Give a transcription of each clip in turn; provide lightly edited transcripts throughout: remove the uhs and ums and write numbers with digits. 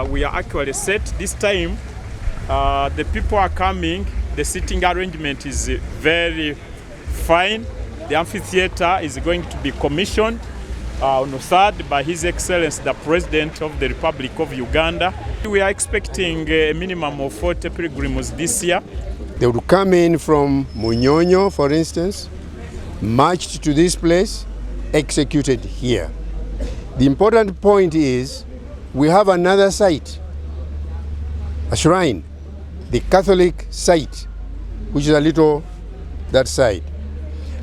we are actually set. This time, the people are coming. The seating arrangement is very fine. The amphitheater is going to be commissioned on the 3rd by His Excellency, the President of the Republic of Uganda. We are expecting a minimum of 40 pilgrims this year. They would come in from Munyonyo, for instance, marched to this place, executed here. The important point is we have another site, a shrine, the Catholic site, which is a little that side.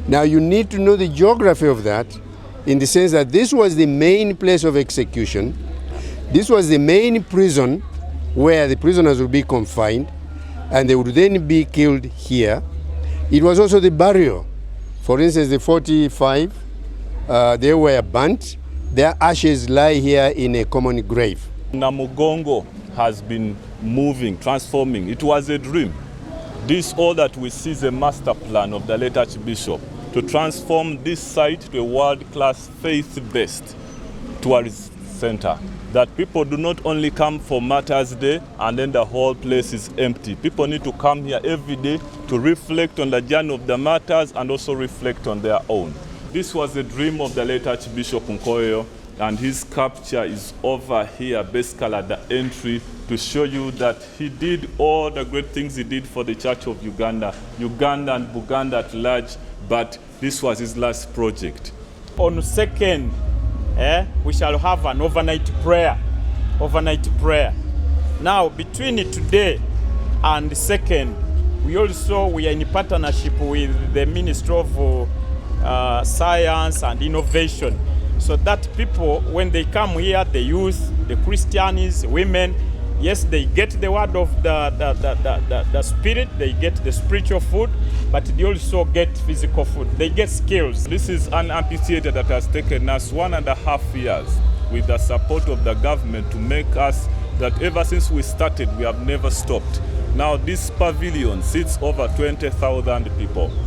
Now you need to know the geography of that, in the sense that this was the main place of execution. This was the main prison where the prisoners would be confined, and they would then be killed here. It was also the burial. For instance, the 45, they were burnt. Their ashes lie here in a common grave. Namugongo has been moving, transforming. It was a dream. This all that we see is a master plan of the late Archbishop to transform this site to a world-class faith-based tourist center. That people do not only come for Martyrs Day and then the whole place is empty. People need to come here every day to reflect on the journey of the martyrs and also reflect on their own. This was the dream of the late Archbishop Nkoyo, and his capture is over here, basically at the entry, to show you that he did all the great things he did for the Church of Uganda, Uganda and Buganda at large, but this was his last project. On 2nd, we shall have an overnight prayer. Now, between today and 2nd, we are in partnership with the Ministry of Science and Innovation, so that people, when they come here, the youth, the Christians, women, yes, they get the word of the Spirit, they get the spiritual food, but they also get physical food. They get skills. This is an amphitheater that has taken us 1.5 years with the support of the government to make us that ever since we started, we have never stopped. Now this pavilion seats over 20,000 people.